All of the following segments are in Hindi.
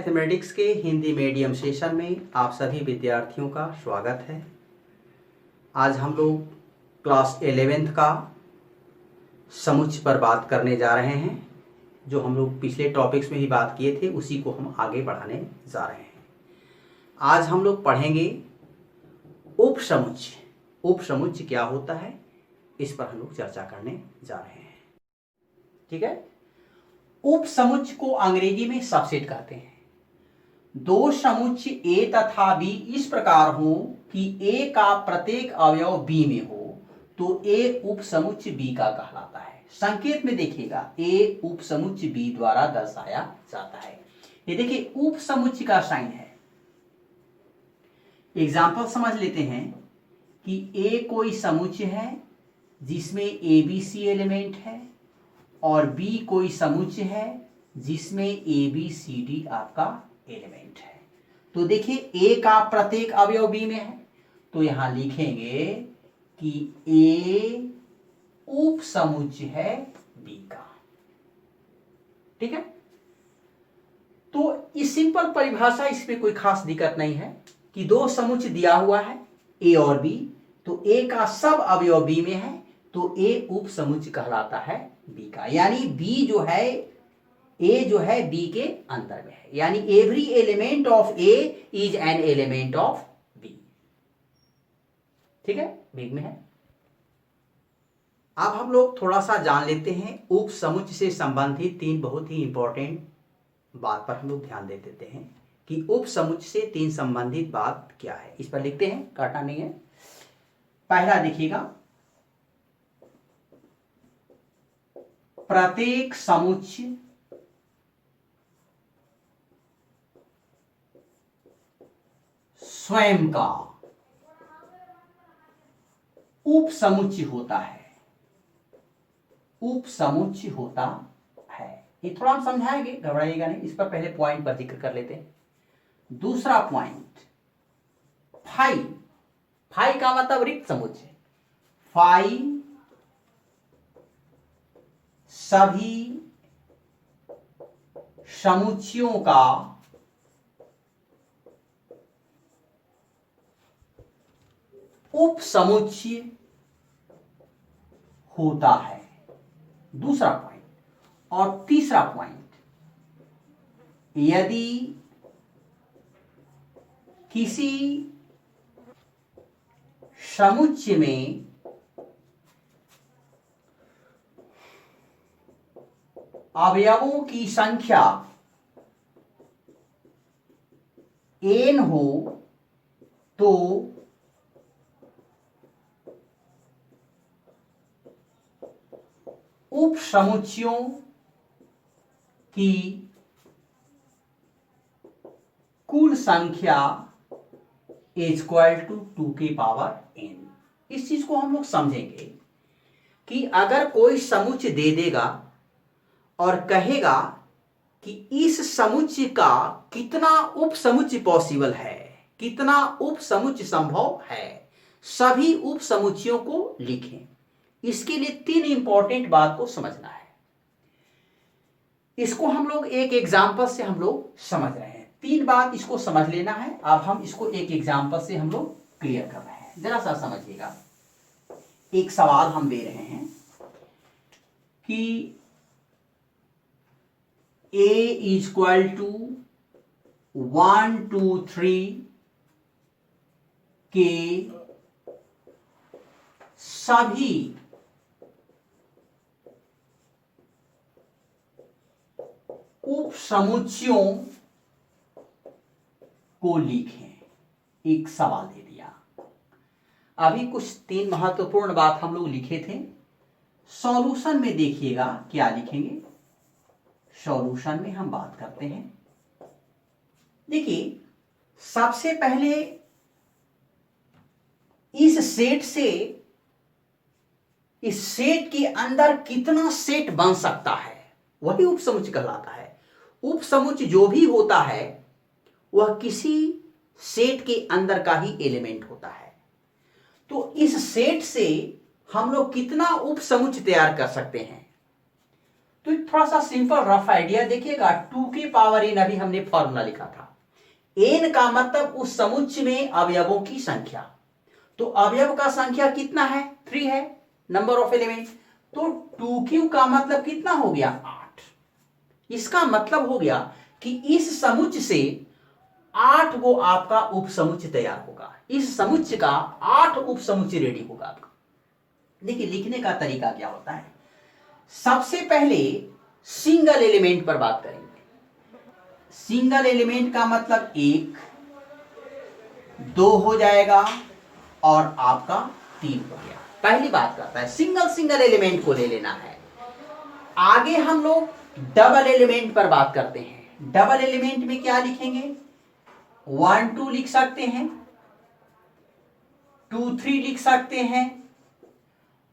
मैथमेटिक्स के हिंदी मीडियम सेशन में आप सभी विद्यार्थियों का स्वागत है। आज हम लोग क्लास 11th का समुच्चय पर बात करने जा रहे हैं। जो हम लोग पिछले टॉपिक्स में ही बात किए थे उसी को हम आगे बढ़ाने जा रहे हैं। आज हम लोग पढ़ेंगे उपसमुच्चय। उपसमुच्चय क्या होता है, इस पर हम लोग चर्चा करने जा रहे हैं। ठीक है। उपसमुच्चय को अंग्रेजी में सबसेट कहते हैं। दो समुच्चय ए तथा बी इस प्रकार हो कि ए का प्रत्येक अवयव बी में हो तो ए उपसमुच्चय बी का कहलाता है। संकेत में देखिएगा, ए उपसमुच्चय बी द्वारा दर्शाया जाता है। ये देखिए उपसमुच्चय का साइन है। एग्जाम्पल समझ लेते हैं कि ए कोई समुच्चय है जिसमें ए बी सी एलिमेंट है और बी कोई समुच्चय है जिसमें ए बी सी डी आपका एलिमेंट है। तो देखिए ए का प्रत्येक अवयव बी में है तो यहां लिखेंगे कि ए उपसमुच्चय है बी का। ठीक है। तो इस सिंपल परिभाषा, इसमें कोई खास दिक्कत नहीं है कि दो समुच्चय दिया हुआ है ए और बी, तो ए का सब अवयव बी में है तो ए उपसमुच्चय कहलाता है बी का। यानी बी जो है, ए जो है बी के अंदर में है, यानी every element of A is an element of B. ठीक है, बी में है। अब हम लोग थोड़ा सा जान लेते हैं उपसमुच्चय से संबंधित तीन बहुत ही इंपॉर्टेंट बात पर हम लोग ध्यान दे देते हैं कि उपसमुच्चय से तीन संबंधित बात क्या है। इस पर लिखते हैं, काटना नहीं है। पहला देखिएगा, प्रत्येक समुच्चय स्वयं का उपसमुच्चय होता है। उपसमुच्चय होता है। ये थोड़ा हम समझाएंगे, घबराइएगा नहीं। इस पर पहले पॉइंट पर जिक्र कर लेते हैं। दूसरा पॉइंट, फाई। फाई का मतलब रिक्त समुच्चय। फाई सभी समुच्चयों का उपसमुच्चय होता है। दूसरा पॉइंट। और तीसरा पॉइंट, यदि किसी समुच्चय में अवयवों की संख्या n हो तो उपसमुच्चयों की कुल संख्या इक्वल टू 2 की पावर n। इस चीज को हम लोग समझेंगे कि अगर कोई समुच्चय दे देगा और कहेगा कि इस समुच्चय का कितना उपसमुच्चय पॉसिबल है, कितना उपसमुच्चय संभव है, सभी उपसमुच्चयों को लिखें। इसके लिए तीन इंपॉर्टेंट बात को समझना है। इसको हम लोग एक एग्जांपल से हम लोग समझ रहे हैं। तीन बात इसको समझ लेना है। अब हम इसको एक एग्जांपल से हम लोग क्लियर कर रहे हैं। जरा सा समझिएगा। एक सवाल हम दे रहे हैं कि a इक्वल टू 1 2 3 के सभी उपसमुच्चयों को लिखें। एक सवाल दे दिया। अभी कुछ तीन महत्वपूर्ण बात हम लोग लिखे थे। सॉल्यूशन में देखिएगा क्या लिखेंगे। सॉल्यूशन में हम बात करते हैं। देखिए, सबसे पहले इस सेट से इस सेट के अंदर कितना सेट बन सकता है वही उपसमुच्चय कहलाता है। उपसमुच्चय जो भी होता है वह किसी सेट के अंदर का ही एलिमेंट होता है। तो इस सेट से हम लोग कितना उपसमुच्चय तैयार कर सकते हैं। तो थोड़ा सा सिंपल रफ आइडिया देखिएगा। 2 की पावर n अभी हमने फॉर्मूला लिखा था। n का मतलब उस समुच्चय में अवयवों की संख्या। तो अवयव का संख्या कितना है? 3 है, नंबर ऑफ एलिमेंट। तो 2q का मतलब कितना हो गया? 8। इसका मतलब हो गया कि इस समुच्चय से 8 वो आपका उप समुच्चय तैयार होगा। इस समुच्चय का 8 उप समुच्चय रेडी होगा आपका। देखिए लिखने का तरीका क्या होता है। सबसे पहले सिंगल एलिमेंट पर बात करेंगे। सिंगल एलिमेंट का मतलब 1, 2 हो जाएगा और आपका 3 हो गया। पहली बात करता है सिंगल एलिमेंट को ले लेना है। आगे हम लोग डबल एलिमेंट पर बात करते हैं। डबल एलिमेंट में क्या लिखेंगे? 1 2 लिख सकते हैं, 2 3 लिख सकते हैं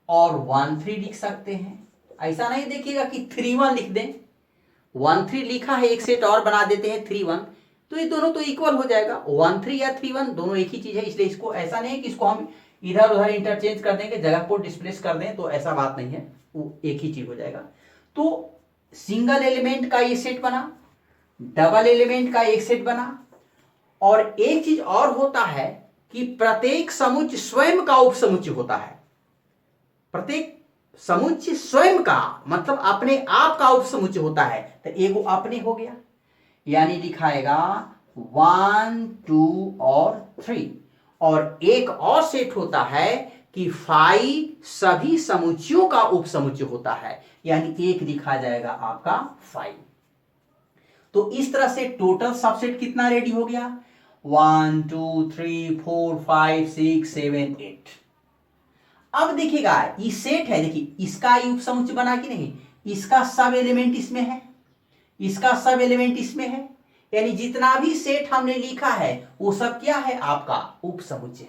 और 1 3 लिख सकते हैं। ऐसा नहीं देखिएगा कि 3 1 लिख दें। 1 3 लिखा है, एक सेट और बना देते हैं 3 1, तो ये दोनों तो इक्वल हो जाएगा। 1 3 या 3 1 दोनों एक ही चीज है, इसलिए इसको ऐसा नहीं है कि इसको हम इधर उधर इंटरचेंज कर देंगे, जगह को डिस्प्लेस कर दें, तो ऐसा बात नहीं है, वो एक ही चीज हो जाएगा। तो सिंगल एलिमेंट का ये सेट बना, डबल एलिमेंट का एक सेट बना। और एक चीज और होता है कि प्रत्येक समुच्चय स्वयं का उपसमुच्चय होता है। प्रत्येक समुच्चय स्वयं का मतलब अपने आप का उपसमुच्चय होता है। तो एगो अपने हो गया, यानी लिखाएगा 1 2 और 3। और एक और सेट होता है कि 5 सभी समुच्चयों का उपसमुच्चय होता है, यानी एक लिखा जाएगा आपका 5। तो इस तरह से टोटल सबसेट कितना रेडी हो गया? 1 2 3 4 5 6 7 8। अब देखिएगा ये सेट है, देखिए इसका ये उपसमुच्चय बना कि नहीं? इसका सब एलिमेंट इसमें है, इसका सब एलिमेंट इसमें है, यानी जितना भी सेट हमने लिखा है वो सब क्या है? आपका उपसमुच्चय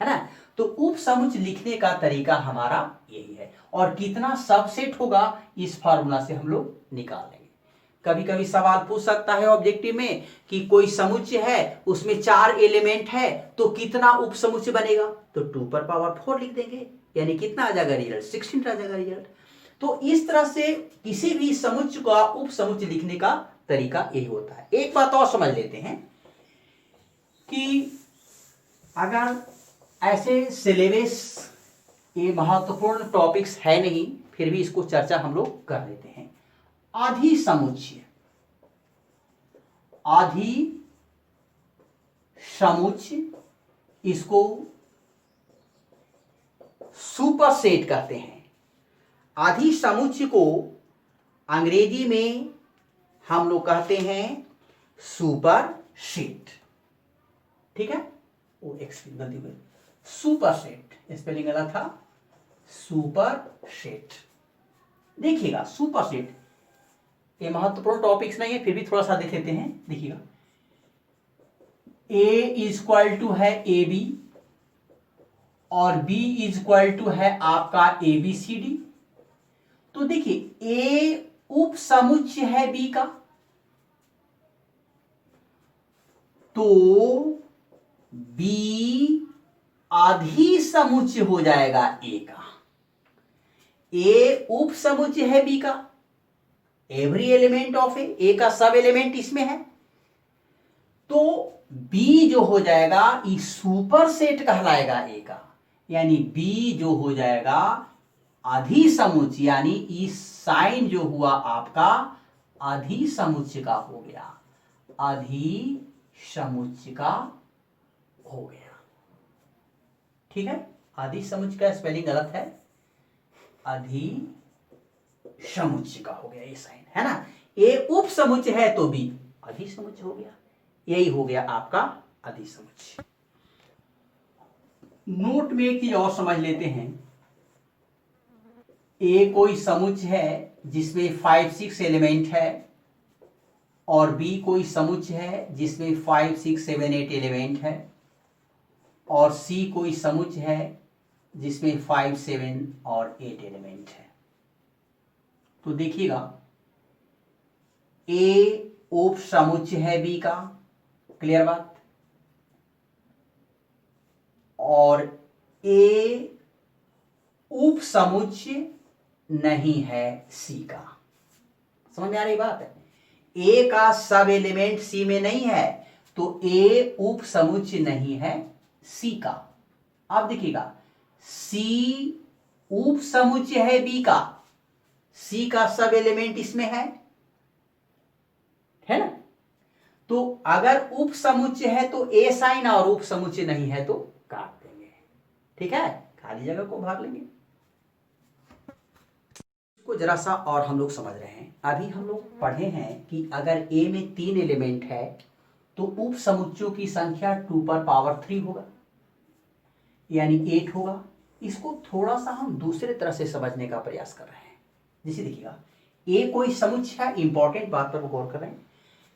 है ना? तो उपसमुच्चय लिखने का तरीका हमारा यही है। और कितना सबसेट होगा इस फार्मूला से हम लोग निकाल लेंगे। कभी कभी सवाल पूछ सकता है ऑब्जेक्टिव में कि कोई समुच्चय है, उसमें 4 एलिमेंट है, तो कितना उपसमुच्चय बनेगा? तो 2 पर पावर 4 लिख देंगे, यानी कितना आ जाएगा रिजल्ट? 16 आ जाएगा रिजल्ट। तो इस तरह से किसी भी समुच्चय का उपसमुच्चय लिखने का तरीका यही होता है। एक बात और समझ लेते हैं कि अगर ऐसे सिलेबस ये महत्वपूर्ण टॉपिक्स है नहीं, फिर भी इसको चर्चा हम लोग कर लेते हैं। आधी समुच्चय, आधी समुच्चय, इसको सुपरसेट कहते हैं। आधी समुच्चय को अंग्रेजी में हम लोग कहते हैं सुपरसेट। ठीक है, वो एक गलती हुई, सुपरसेट स्पेलिंग गलत था, सुपरसेट। देखिएगा सुपरसेट ये महत्वपूर्ण टॉपिक्स नहीं है, फिर भी थोड़ा सा देख लेते हैं। देखिएगा ए इक्वल टू है ए बी और बी इक्वल टू है आपका ए बी सी डी। तो देखिए ए उप समुच्चय है बी का, तो बी आधी समुच्चय हो जाएगा ए का। ए उप समुच्चय है बी का, एवरी एलिमेंट ऑफ ए का सब एलिमेंट इसमें है, तो बी जो हो जाएगा ये सुपर सेट कहलाएगा ए का, यानी बी जो हो जाएगा आधी समुच्चय, यानी इस साइन जो हुआ आपका आधी समुच्चय का हो गया, आधी समुच्चय का हो गया। ठीक है, आधी समुच्चय का स्पेलिंग गलत है, आधी समुच्चय का हो गया ये साइन, है ना? ए उप समुच्चय है तो बी आधी समुच्चय हो गया, यही हो गया आपका आधी समुच्चय। नोट में एक चीज और समझ लेते हैं। ए कोई समुच्चय है जिसमें 5 6 एलिमेंट है और बी कोई समुच्चय है जिसमें 5 6 7 8 एलिमेंट है और सी कोई समुच्चय है जिसमें 5 7 और 8 एलिमेंट है। तो देखिएगा ए उप समुच्चय है बी का, क्लियर बात, और ए उप समुच्चय नहीं है सी का। समझ में आ रही बात है? ए का सब एलिमेंट सी में नहीं है तो ए उप समुच्चय नहीं है सी का। अब देखिएगा, सी उप समुच्चय है बी का, सी का सब एलिमेंट इसमें है ना? तो अगर उप समुच्चय है तो ए साइन और उप समुच्चय नहीं है तो काट देंगे। ठीक है, खाली जगह को भर लेंगे। इसको जरा सा और हम लोग समझ रहे हैं। अभी हम लोग पढ़े हैं कि अगर ए में 3 एलिमेंट है तो उप समुच्चयों की संख्या 2 पर पावर 3 होगा, यानी 8 होगा। इसको थोड़ा सा हम दूसरे तरह से समझने का प्रयास कर रहे हैं। जैसे देखिएगा, ए कोई समुच्चय है, इंपॉर्टेंट बात पर गौर कर रहे हैं।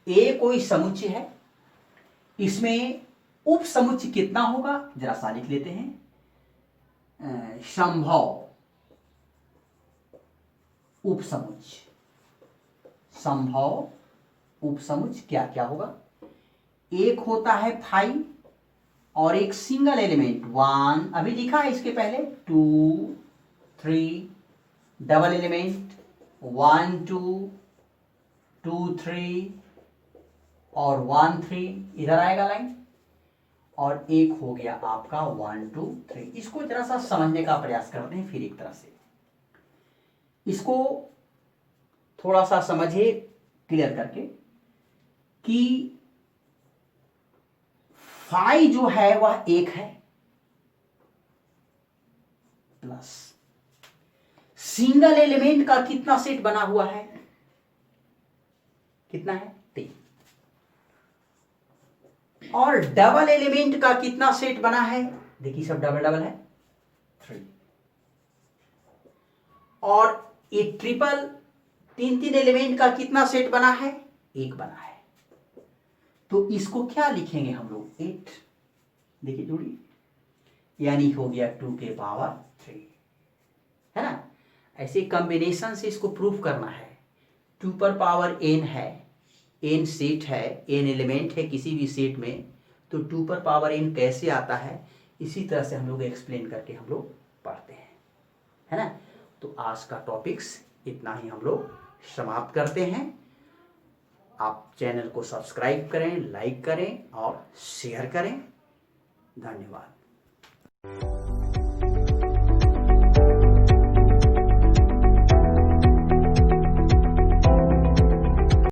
ए कोई समुच्चय है, इसमें उप समुच्चय कितना होगा जरा सा लिख लेते हैं। संभव उप समुच्चय, संभव उप समुच्चय क्या क्या होगा? एक होता है 5 और एक सिंगल एलिमेंट 1, अभी लिखा है इसके पहले 2 3, डबल एलिमेंट 1 2 2 3 और 1 3, इधर आएगा लाइन, और एक हो गया आपका 1 2 3। इसको जरा सा समझने का प्रयास करते हैं फिर एक तरह से। इसको थोड़ा सा समझिए क्लियर करके कि 5 जो है वह 1 है, प्लस सिंगल एलिमेंट का कितना सेट बना हुआ है, कितना है 3, और डबल एलिमेंट का कितना सेट बना है, देखिए सब डबल डबल है 3, और ये ट्रिपल 3 एलिमेंट का कितना सेट बना है, 1 बना है। तो इसको क्या लिखेंगे हम लोग, 8। देखिए जोड़िए, यानी हो गया 2 के पावर 3, है ना? ऐसे कॉम्बिनेशन से इसको प्रूफ करना है। 2 पर पावर n है, n सेट है, n एलिमेंट है किसी भी सेट में, तो 2 पर पावर n कैसे आता है, इसी तरह से हम लोग एक्सप्लेन करके हम लोग पढ़ते हैं, है ना? तो आज का टॉपिक्स इतना ही हम लोग समाप्त करते हैं। आप चैनल को सब्सक्राइब करें, लाइक करें और शेयर करें। धन्यवाद।